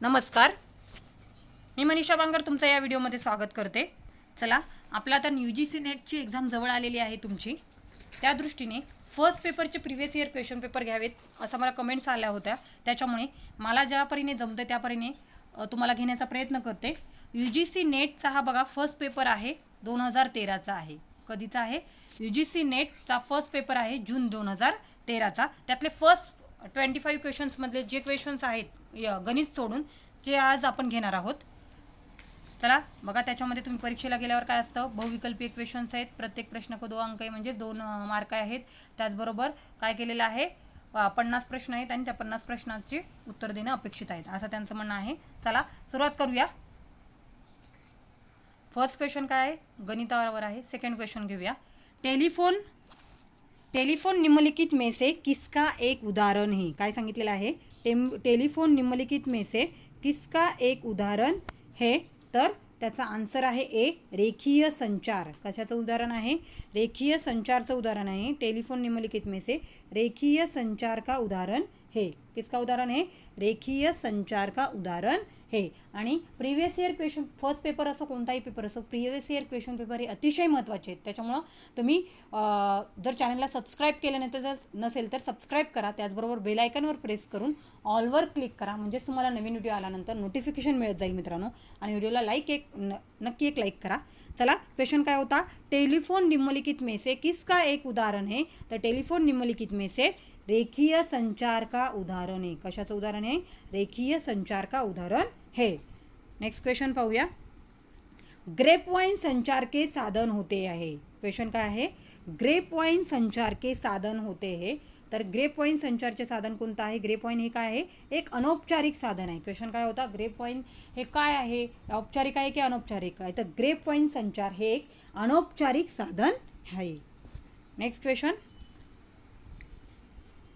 नमस्कार, मी मनीषा बांगर तुमचं या व्हिडिओमध्ये स्वागत करते। चला, आपला आता UGC नेटची एक्झाम जवळ आलेली आहे तुमची। त्या दृष्टीने फर्स्ट पेपरचे प्रीवियस इयर क्वेश्चन पेपर घ्यावेत असं मला कमेंट्स आल्या होत्या। त्याच्यामुळे मला ज्या परीने जमते त्या परीने तुम्हाला घेण्याचा प्रयत्न करते। UGC नेटचा हा बघा फर्स्ट पेपर आहे, 2013चा आहे। कधीचा आहे? UGC नेटचा फर्स्ट पेपर आहे जून 2013चा। त्यातले फर्स्ट 25 क्वेश्चन्स मधले जे क्वेश्चन्स आहेत गणित सोडून जे आज आपण घेणार आहोत। चला बघा, त्याच्यामध्ये तुम्ही परीक्षेला गेल्यावर काय असतं, बहुविकल्पीय क्वेश्चन्स आहेत। प्रत्येक प्रश्नाक 2 अंक आहे, म्हणजे 2 मार्क आहेत। त्याचबरोबर काय केलेलं आहे, 50 प्रश्न आहेत आणि त्या 50 प्रश्नांचे उत्तर देणं अपेक्षित आहे, असं त्यांचं म्हणणं आहे। चला सुरुवात करूया। फर्स्ट क्वेश्चन काय आहे, गणितावर आहे। सेकंड क्वेश्चन घेऊया। टेलीफोन निम्नलिखित में से किसका एक उदाहरण है? काय सांगितलेलं आहे, टेलीफोन निम्नलिखित में से किसका एक उदाहरण है? तर त्याचा आन्सर आहे ए, रेखीय संचार। कशाचं उदाहरण आहे? रेखीय संचारचं उदाहरण आहे। टेलीफोन निम्नलिखित में से रेखीय संचार का उदाहरण है। किसका उदाहरण है? रेखीय संचार का उदाहरण है। आणि previous year question first paper असो कोणताही पेपर असो, प्रीवियस इयर क्वेश्चन पेपर हे अतिशय महत्त्वाचे आहेत। त्याच्यामुळं तुम्ही जर चॅनलला सबस्क्राईब केलं नाही तर नसेल तर सबस्क्राईब करा। त्याचबरोबर बेल आयकॉनवर प्रेस करून ऑलवर क्लिक करा, म्हणजेच तुम्हाला नवीन व्हिडिओ आल्यानंतर नोटिफिकेशन मिळत जाईल मित्रांनो। आणि व्हिडिओला नक्की एक लाईक करा। चला, क्वेश्चन काय होता, टेलीफोन निम्नलिखित में से किसका एक उदाहरण है? तर टेलीफोन निम्नलिखित में से रेखीय संचार का उदाहरण है। कशाचं उदाहरण है? रेखीय संचार का उदाहरण है। नेक्स्ट क्वेश्चन पाहूया। ग्रेप वाइन संचार के साधन होते हैं। क्वेश्चन काय आहे, ग्रेप वाइन संचार के साधन होते हैं। तर ग्रेप वाइन संचारचे साधन कोणतं आहे? ग्रेप वाइन हे काय आहे? एक अनौपचारिक साधन आहे। क्वेश्चन काय होता, ग्रेप वाइन हे काय आहे, औपचारिक आहे की अनौपचारिक आहे? तर ग्रेप वाइन संचार हे एक अनौपचारिक साधन आहे। नेक्स्ट क्वेश्चन,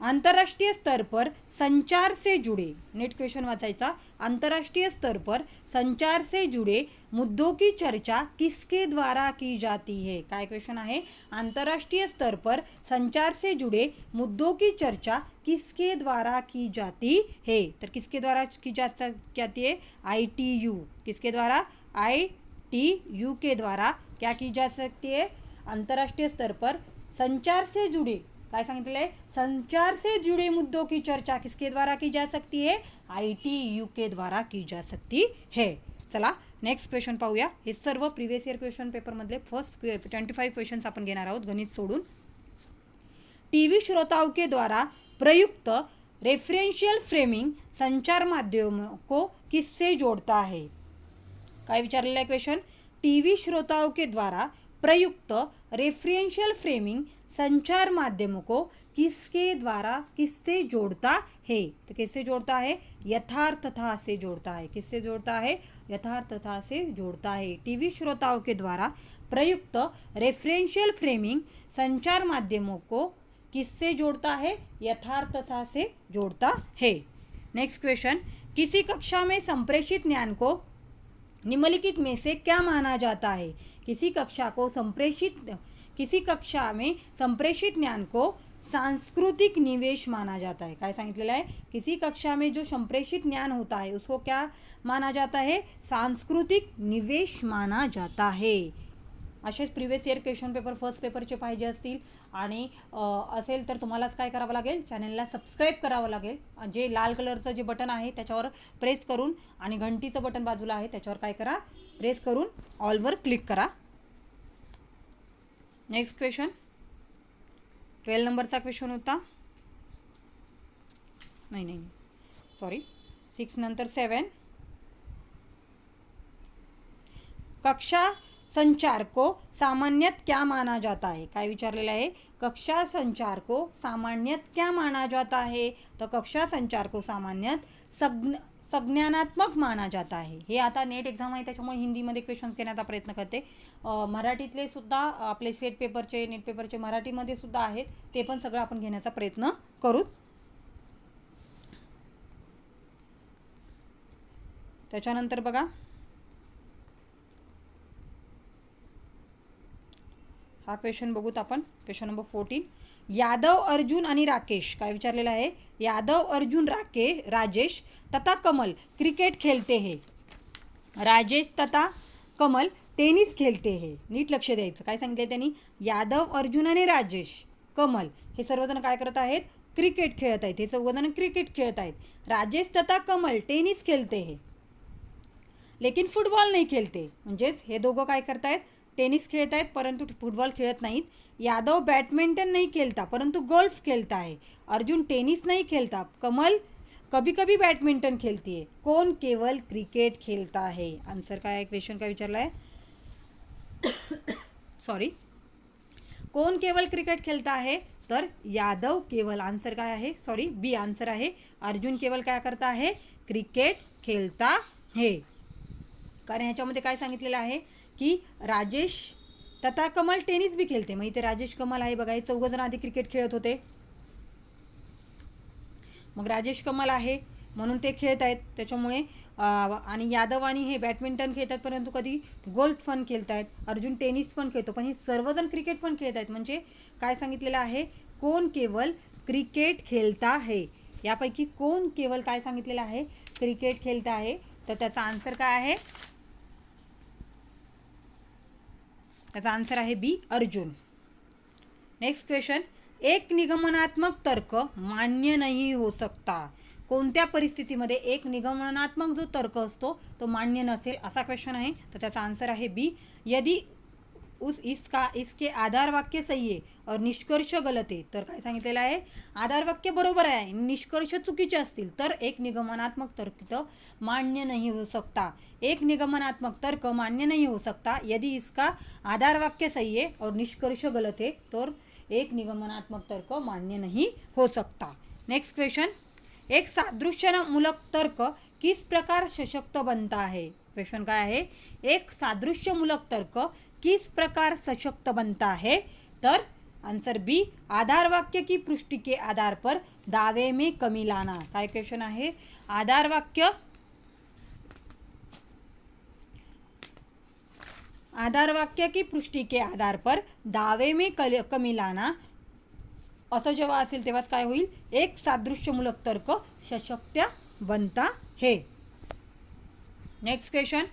अंतर्राष्ट्रीय स्तर पर संचार से जुड़े, नेट क्वेश्चन वाचायचा, अंतर्राष्ट्रीय स्तर पर संचार से जुड़े मुद्दों की चर्चा किसके द्वारा की जाती है? काय क्वेश्चन आहे, अंतर्राष्ट्रीय स्तर पर संचार से जुड़े मुद्दों की चर्चा किसके द्वारा की जाती है? तर किसके द्वारा की जाती है? ITU। किसके द्वारा? ITU के द्वारा क्या की जा सकती है? अंतर्राष्ट्रीय स्तर पर संचार से जुड़े, काय सांगितलेलं आहे, संचार से जुड़े मुद्दों की चर्चा किसके द्वारा की जा सकती है? ITU के द्वारा की जा सकती है। चला नेक्स्ट क्वेश्चन पाहूया। हे सर्व प्रीवियस इयर क्वेश्चन पेपर मधले फर्स्ट 25 क्वेश्चन्स आपण घेणार आहोत गणित सोडून। टीवी श्रोताओं के द्वारा प्रयुक्त रेफरेंशियल फ्रेमिंग संचार माध्यमों को किससे जोड़ता है? काय विचारलेला आहे क्वेश्चन, टीवी श्रोताओं के द्वारा प्रयुक्त रेफरेंशियल फ्रेमिंग संचार माध्यमों को किससे जोड़ता है? तो किससे जोड़ता है? यथार्थता से जोड़ता है। किससे जोड़ता है? यथार्थता से जोड़ता है। टीवी श्रोताओं के द्वारा प्रयुक्त रेफरेंशियल फ्रेमिंग संचार माध्यमों को किससे जोड़ता है? यथार्थता से जोड़ता है। नेक्स्ट क्वेश्चन, किसी कक्षा में संप्रेषित ज्ञान को निम्नलिखित में से क्या माना जाता है? किसी कक्षा में संप्रेषित ज्ञान को सांस्कृतिक निवेश माना जाता है। काय सांगितलेलं आहे, किसी कक्षा में जो संप्रेषित ज्ञान होता है उसको क्या माना जाता है? सांस्कृतिक निवेश माना जाता है। असेच previous year question paper first पेपरचे पाहिजे असतील आणि असेल तर तुम्हालाच काय करावं लागेल, चॅनलला सबस्क्राईब करावं लागेल। जे लाल कलरचं जे बटन आहे त्याच्यावर प्रेस करून आणि घंटीचं बटन बाजूला आहे त्याच्यावर काय करा, प्रेस करून ऑलवर क्लिक करा। नेक्स्ट क्वेश्चन 12 नंबरचा क्वेश्चन होता, नाही सॉरी 6 नंतर 7। कक्षा संचार को सामान्यत क्या माना जाता है? काय विचारलेलं आहे, कक्षा संचार को सामान्यत क्या माना जाता है? तो कक्षा संचार को सामान्यत संज्ञानात्मक माना जाता है। हे आता नेट एक्झाम आहे त्याच्यामुळे हिंदीमध्ये क्वेश्चन घेण्याचा प्रयत्न करते। मराठीतले सुद्धा आपले सेट पेपरचे नेट पेपरचे मराठीमध्ये सुद्धा आहेत, ते पण सगळं आपण घेण्याचा प्रयत्न करू। त्याच्यानंतर बघा, हा क्वेश्चन बघूत आपण, क्वेश्चन नंबर 14। यादव अर्जुन आणि राकेश, काय विचारलेलं आहे, यादव अर्जुन राजेश तथा कमल क्रिकेट खेळते हे, राजेश तथा कमल टेनिस खेळते हे. नीट लक्ष द्यायचं. काय सांगितले त्यांनी, यादव अर्जुन आणि राजेश कमल हे सर्वजण काय करत आहेत, क्रिकेट खेळत आहेत. हे चौघजण क्रिकेट खेळत आहेत. राजेश तथा कमल टेनिस खेळते हे, लेकिन फुटबॉल नाही खेळते. म्हणजेच हे दोघं काय करतायत, टेनिस खेळत आहेत परंतु फुटबॉल खेळत नाहीत. यादव बॅडमिंटन नाही खेळता परंतु गोल्फ खेळता है. अर्जुन टेनिस नहीं खेलता, कमल कभी कभी बैडमिंटन खेलती है. कौन केवल क्रिकेट खेलता है. आंसर काय आहे, क्वेश्चन काय विचारला आहे, सॉरी, कौन केवल क्रिकेट खेलता है, तर यादव केवल. आंसर काय आहे, सॉरी बी आंसर आहे. अर्जुन केवल काय करता है, क्रिकेट खेळता है. कारण ह्याच्यामध्ये काय सांगितलेलं आहे की राजेश तथा कमल टेनिस भी खेळते. मग इथे राजेश कमल आहे बघा, हे चौघजण आधी क्रिकेट खेळत होते. मग राजेश कमल आहे म्हणून ते खेळत आहेत त्याच्यामुळे, आणि यादव आणि हे बॅडमिंटन खेळतात परंतु कधी गोल्फ पण खेळत आहेत. अर्जुन टेनिस पण खेळतो पण हे सर्वजण क्रिकेट पण खेळत आहेत. म्हणजे काय सांगितलेलं आहे, कोण केवल क्रिकेट खेळता है. यापैकी कोण केवल काय सांगितलेलं आहे, क्रिकेट खेळता आहे. तर त्याचा आन्सर काय आहे, त्याचा आन्सर आहे बी अर्जुन. नेक्स्ट क्वेश्चन, एक निगमनात्मक तर्क मान्य नहीं हो सकता. कोणत्या परिस्थितीमध्ये एक निगमनात्मक जो तर्क असतो तो मान्य नसेल असा क्वेश्चन आहे. तर त्याचा आन्सर आहे बी, यदि इसके आधार वाक्य सही है और निष्कर्ष गलत है. तर काय सांगितलेलं आहे, आधार वाक्य बरोबर आहे, निष्कर्ष चुकीचे असतील तर एक निगमनात्मक तर्क मान्य नहीं हो सकता. एक निगमनात्मक तर्क मान्य नहीं हो सकता यदि इसका आधार वाक्य सही है और निष्कर्ष गलत है, तो एक निगमनात्मक तर्क मान्य नहीं हो सकता. नेक्स्ट क्वेश्चन, एक सादृश्यमूलक तर्क किस प्रकार सशक्त बनता है. क्वेश्चन काय आहे, एक सादृश्यमूलक तर्क किस प्रकार सशक्त बनता है. तर आंसर बी, आधार वाक्य की पुष्टि के आधार पर दावे में कमी लाना. काय क्वेश्चन आहे, आधार वाक्य की पुष्टि के आधार पर दावे में कमी लाना असं जेव्हा असेल तेव्हाच काय होईल, एक सादृश्यमूलक तर्क सशक्त बनता है. नेक्स्ट क्वेश्चन,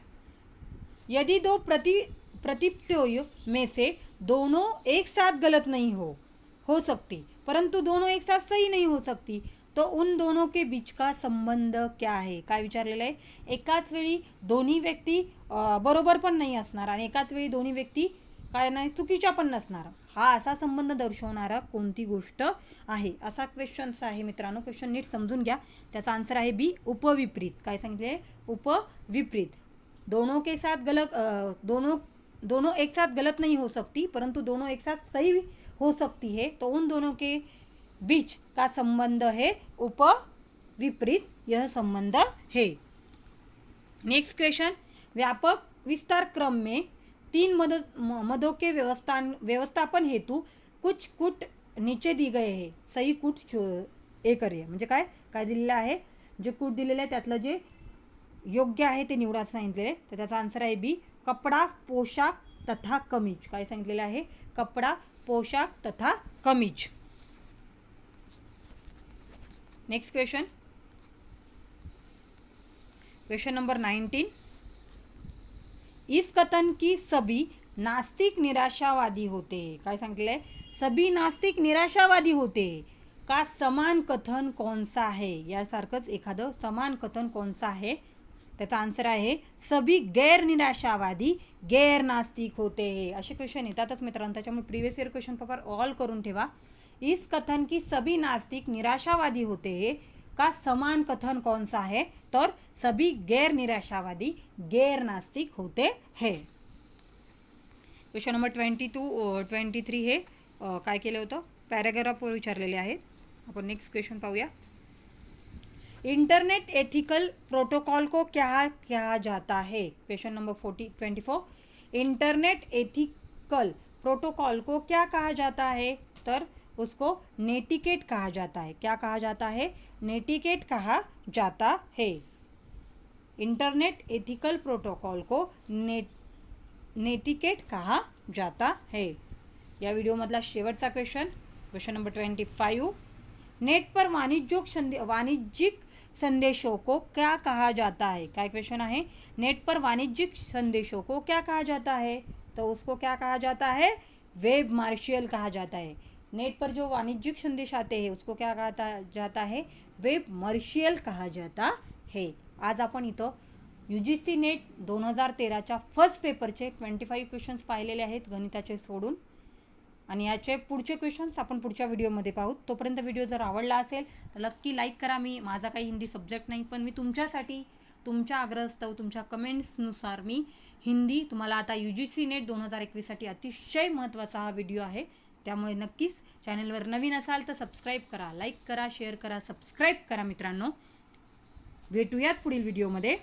यदि दो प्रतिप्तों में से दोनों एक साथ गलत नहीं हो सकती परंतु दोनों एक साथ सही नहीं हो सकती तो उन दोनों के बीच का संबंध क्या है. काय विचारलेलं आहे, एकाच वेळी दोन्ही व्यक्ती बरोबर पण नाही असणार आणि एकाच वेळी दोन्ही व्यक्ती काय नाही चुकीच्या पण नसणार, हा असा संबंध दर्शवणारा कोणती गोष्ट आहे. असा क्वेश्चन्स आहे मित्रांनो. क्वेश्चन नीट समजून घ्या. त्याचा आन्सर आहे बी, उपविपरीत. काय सांगितले, उपविपरीत. दोनों एक साथ गलत नहीं हो सकती परंतु दोनों एक साथ सही हो सकती है, तो उन दोनों के बीच का संबंध है उपविपरीत, यह संबंध है. नेक्स्ट क्वेश्चन, व्यापक विस्तार क्रम में 3 मदों के व्यवस्थापन हेतु कुछ कूट नीचे दी गए है, सही कूट ए करिए. म्हणजे काय काय दिलेलं आहे, जे कूट दिलेलं आहे त्यातलं जे योग्य आहे ते निवडा सांगितलेलं आहे. तर त्याचा आन्सर आहे बी, कपडा पोशाख तथा कमीज. काय सांगितलेलं आहे, कपडा पोशाख तथा kameez. Next question, question number 19, इस कथन की सभी नास्तिक निराशावादी होते हैं. काय सांगितलेलं आहे, सभी नास्तिक निराशावादी होते हैं का समान कथन कौन सा है. यासारखंच एखादं समान कथन कौन सा है. त्याचा आन्सर आहे सभी गैर निराशावादी गैर नास्तिक होते हैं. असे क्वेश्चन येतातच मित्रांनो, त्याच्यामुळे previous year question paper all करून ठेवा. इस कथन की सभी नास्तिक निराशावादी होते हैं का समान कथन कौन सा है, तर सभी गैर निराशावादी गैर नास्तिक होते हैं. क्वेश्चन नंबर 23 हे काय केलं होतं, पॅराग्राफवर विचारलेले आहेत. आपण नेक्स्ट क्वेश्चन पाहूया. इंटरनेट एथिकल प्रोटोकॉल को क्या कहा जाता है. Question number 24, internet ethical protocol को क्या कहा जाता है, तर उसको नेटिकेट कहा जाता है. क्या कहा जाता है, नेटिकेट कहा जाता है. इंटरनेट एथिकल प्रोटोकॉल को नेटिकेट कहा जाता है. या व्हिडिओमधला शेवटचा क्वेश्चन, क्वेश्चन नंबर 25, नेट पर वाणिज्यिक संदेशों को क्या कहा जाता है? क्या क्वेश्चन आहे? नेट पर वाणिज्यिक संदेशों को क्या कहा जाता है? तो उसको क्या कहा जाता है? वेब मार्शियल कहा जाता है। नेट पर जो वाणिज्यिक संदेश आते हैं उसको क्या कहा जाता है? वेब मार्शियल कहा जाता है। आज आपण इथं UGC नेट 2013च्या फर्स्ट पेपरचे 25 क्वेश्चन्स पाहिलेले आहेत गणिताचे सोडून, आणि याचे पुढचे क्वेश्चन्स आपण पुढच्या व्हिडिओमध्ये पाहू। तोपर्यंत व्हिडिओ जर आवडला असेल तर नक्की लाईक करा। माझा काही हिंदी सब्जेक्ट नाही, पण मी तुमच्यासाठी तुमच्या आग्रहास्तव तुमच्या कमेंट्सनुसार मी हिंदी तुम्हाला आता UGC नेट 2021साठी अतिशय महत्त्वाचा हा व्हिडिओ आहे, त्यामुळे नक्कीच चॅनलवर नवीन असाल तर सबस्क्राईब करा, लाईक करा, शेअर करा, सबस्क्राईब करा मित्रांनो। भेटूयात पुढील व्हिडिओमध्ये।